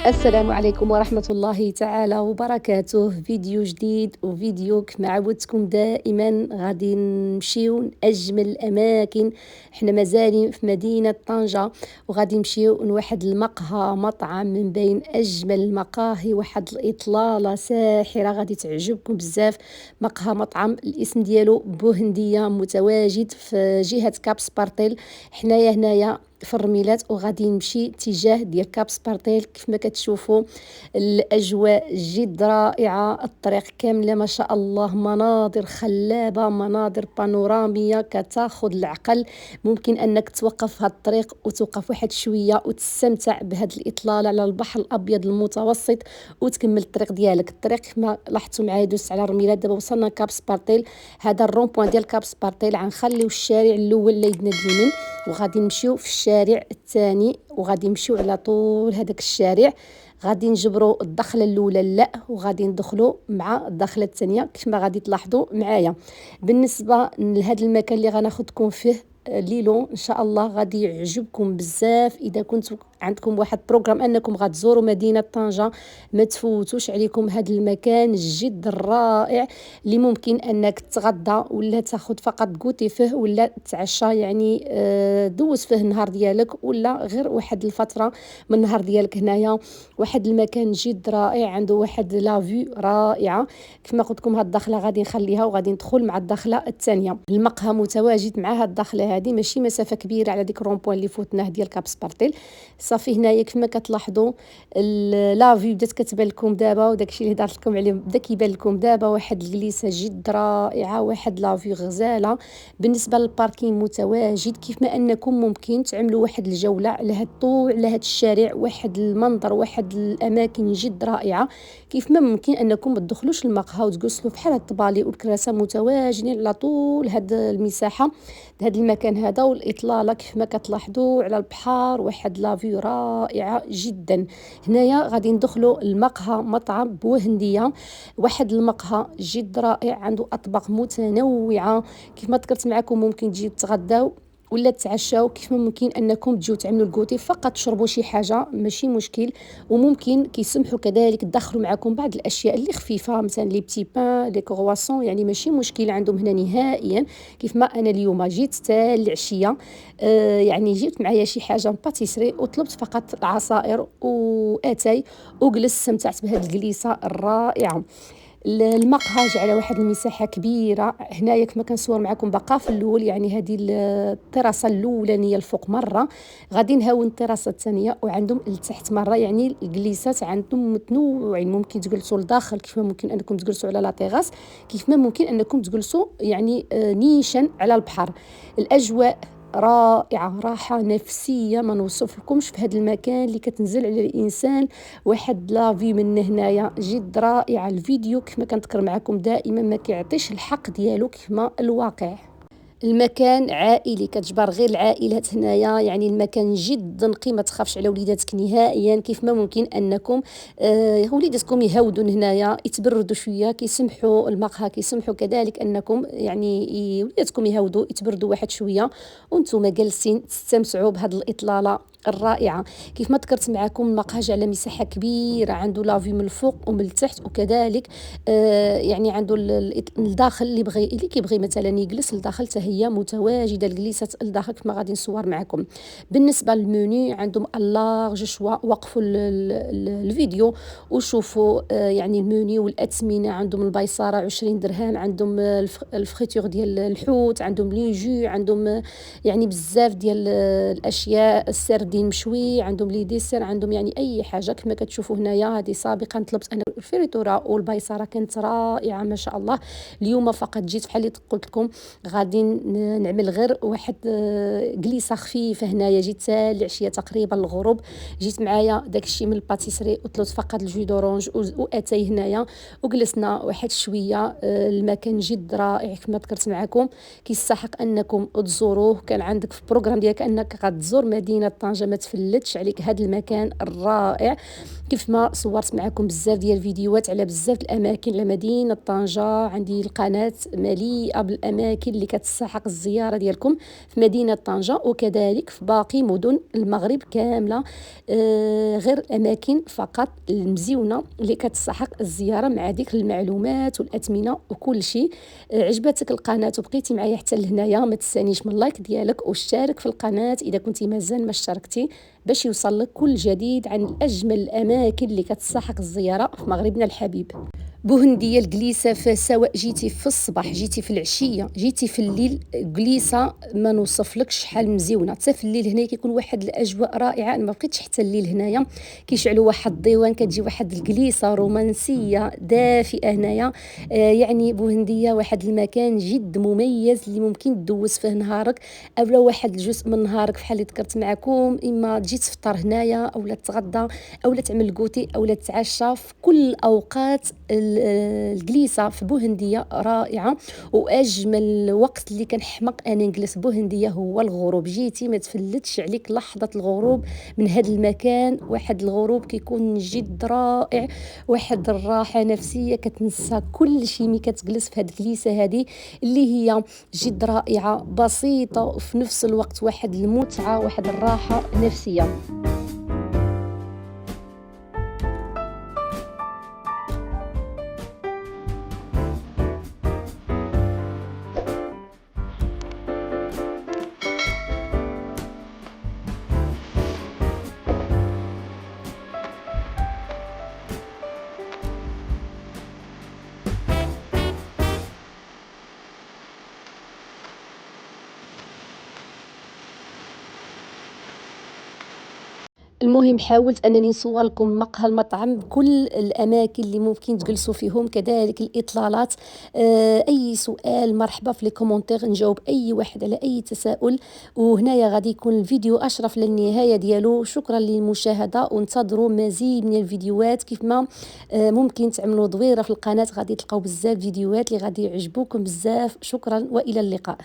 السلام عليكم ورحمة الله تعالى وبركاته. فيديو جديد وفيديو كما عودتكم دائما غادي نمشيو لأجمل الأماكن. احنا مازالين في مدينة طنجة وغادي نمشيو لواحد المقهى مطعم من بين أجمل المقاهي، واحد الإطلالة ساحرة غادي تعجبكم بزاف. مقهى مطعم الاسم ديالو بوهندية، متواجد في جهة كاب سبارتيل، حنايا هنايا في الرميلات، وغادي نمشي اتجاه ديال كاب سبارتيل. كيف ما كتشوفوا الاجواء جد رائعه، الطريق كامله ما شاء الله مناظر خلابه، مناظر بانوراميه كتاخذ العقل. ممكن انك توقف في هذا الطريق وتوقف واحد شويه وتستمتع بهذه الاطلاله على البحر الابيض المتوسط وتكمل الطريق ديالك. الطريق كما لاحظتوا معايا دوزت على الرميلات، دابا وصلنا كاب سبارتيل. هذا الرون بوين ديال كاب سبارتيل، غنخليو الشارع الاول اللي يدنا اليمين وغادي نمشيو في الشارع الثاني، وغادي نمشيو على طول هذاك الشارع. غادي نجبروا الدخله الاولى لا، وغادي ندخلوا مع الدخله الثانيه كما غادي تلاحظوا معايا. بالنسبه لهذا المكان اللي غناخذكم فيه ليلو ان شاء الله غادي يعجبكم بزاف. اذا كنتوا عندكم واحد بروغرام انكم غتزوروا مدينه طنجه، ما تفوتوش عليكم هذا المكان جد رائع، اللي ممكن انك تغدى ولا تاخذ فقط كوتي فيه ولا تعشى، يعني دوز فيه النهار ديالك ولا غير واحد الفتره من النهار ديالك هنايا. واحد المكان جد رائع، عنده واحد لافيو رائعه. كما قلت لكم هاد الدخله غادي نخليها وغادي ندخل مع الدخله الثانيه. المقهى متواجد مع هاد الدخله هذه، ماشي مسافه كبيره على ديك الرومبوان اللي فوتناه ديال كاب سبارتيل. صافي هنايا كما كتلاحظوا لافيو بدات كتبان لكم دابا، وداكشي اللي هضرت لكم عليه بدا كيبان لكم دابا. واحد الجليسه جد رائعه، واحد لافيو غزاله. بالنسبه للباركين متواجد، كيف ما انكم ممكن تعملوا واحد الجوله على هاد الطول على هاد الشارع، واحد المنظر واحد الاماكن جد رائعه. كيف ما ممكن انكم ما تدخلوش المقهى وتجلسوا بحال هاد الطبالي والكراسي متواجدين على طول هاد المساحه، هاد المكان هذا والاطلاله كيف ما كتلاحظوا على البحر. واحد لافيو رائعه جدا. هنايا غادي ندخلوا المقهى مطعم بوهنديه، واحد المقهى جد رائع، عنده اطباق متنوعه. كيف ما ذكرت معكم ممكن تجيو تغداو ولا تعشاو، كيف ما ممكن انكم تجيو تعملوا الكوتي فقط تشربوا شي حاجه ماشي مشكل. وممكن كيسمحوا كذلك تدخلوا معكم بعض الاشياء اللي خفيفه، مثلا لي بتي بان لي كرواسون، يعني ماشي مشكل عندهم هنا نهائيا. كيف ما انا اليوم جيت حتى العشيه، يعني جبت معايا شي حاجه باتيسري وطلبت فقط العصائر واتاي وجلست استمتعت بهذه الجليسه الرائعه. المقهى جا على واحد المساحه كبيره. هنايا كما كنصور معكم بقى في الاول، يعني هذه التراسه الاولانيه الفوق مره، غادي نهاون التراسه الثانيه وعندهم لتحت مره. يعني الجليسات عندهم متنوعين، ممكن تجلسوا لداخل كيف ما ممكن انكم تجلسوا على لا تيغاس، كيف ما ممكن انكم تجلسوا يعني نيشان على البحر. الاجواء رائعة، راحة نفسية ما نوصف لكمش في هذا المكان اللي كتنزل على الإنسان. واحد لافي من هنايا جد رائعة. الفيديو كما كنذكر معكم دائما ما كيعطيش الحق ديالو كما الواقع. المكان عائلي، كتجبر غير العائلات هنايا، يعني المكان جد نقي، ما تخافش على وليداتك نهائيا. كيف ما ممكن انكم وليداتكم يهودوا هنايا يتبردوا شويه، كيسمحوا المقهى كيسمحوا كذلك انكم يعني وليداتكم يهودوا يتبردوا واحد شويه وانتم جالسين تستمتعوا بهذه الاطلاله الرائعه. كيف ما ذكرت معكم المقهى على مساحه كبيره، عنده لافي من الفوق ومن التحت، وكذلك يعني عنده الداخل اللي كيبغي مثلا يجلس لداخل حتى هي متواجده الجليسات لداخل كما غادي نصور معكم. بالنسبه للمنيو عندهم اللارج شوا، وقفوا الفيديو وشوفوا يعني المنيو والاثمنه. عندهم البيصاره 20 درهم، عندهم الفخيتور ديال الحوت، عندهم لي جو، عندهم يعني بزاف ديال الاشياء، السردين مشوي، عندهم لي ديسير، عندهم يعني اي حاجه. كما كتشوفوا هنايا هذه سابقا طلبت انا الفريتوره والبيصاره كانت رائعه ما شاء الله. اليوم فقط جيت بحال اللي قلت لكم غادي نعمل غير واحد جليسه خفيفه هنايا. جيت حتى العشيه تقريبا الغروب، جيت معايا داكشي من الباتيسري وطلبت فقط الجو دورانج واتاي هنايا وجلسنا واحد شويه. المكان جد رائع كما ذكرت معكم، كيستحق انكم تزوروه. كان عندك في البروغرام ديالك انك غتزور مدينه طنجه، ما تفلتش عليك هذا المكان الرائع. كيف ما صورت معكم بزاف ديال الفيديوهات على بزاف الاماكن لمدينه طنجه، عندي القناه مليئه بالاماكن اللي كتستحق كتستحق الزيارة ديالكم في مدينة طنجة، وكذلك في باقي مدن المغرب كاملة. غير الأماكن فقط المزيونة اللي كتستحق الزيارة مع ديك المعلومات والأثمنة وكل شيء. عجبتك القناة وبقيتي معايا حتى لهنايا، ما تنسانيش من اللايك ديالك واشترك في القناة إذا كنتي مازال ما اشتركتي، باش يوصلك كل جديد عن أجمل الأماكن اللي كتستحق الزيارة في مغربنا الحبيب. بوهندية الجليسة، سواء جيتي في الصباح، جيتي في العشية، جيتي في الليل، جليسة ما نوصفلكش شحال مزيونة. حتى في الليل هنا كيكون واحد الأجواء رائعة. أنا ما بقيتش حتى الليل هنايا كيشعلوا واحد الديوان، كتجي واحد الجليسة رومانسية دافئة هنايا. يعني بوهندية واحد المكان جد مميز اللي ممكن تدوز فيه نهارك، اولا واحد الجزء من نهارك بحال اللي ذكرت معكم، اما تجي تفطر هنايا اولا تغدى اولا تعمل كوتي اولا تتعشى. في كل اوقات الجليسه في بوهنديه رائعه. واجمل وقت اللي كنحمق انا نجلس بوهنديه هو الغروب. جيتي ما تفلتش عليك لحظه الغروب من هذا المكان. واحد الغروب كيكون جد رائع، واحد الراحه نفسيه، كتنسى كل شيء ملي كتجلس في هذه الجليسه هذه اللي هي جد رائعه، بسيطه وفي نفس الوقت واحد المتعه، واحد الراحه نفسيه. المهم حاولت انني نصور لكم مقهى المطعم بكل الاماكن اللي ممكن تجلسوا فيهم، كذلك الاطلالات. اي سؤال مرحبا في لي كومونتير، نجاوب اي واحد على اي تساؤل. وهنايا غادي يكون الفيديو اشرف للنهايه ديالو. شكرا للمشاهده، وانتظروا مزيد من الفيديوهات. كيف ما ممكن تعملوا دويره في القناه، غادي تلقاو بزاف فيديوهات اللي غادي يعجبوكم بزاف. شكرا والى اللقاء.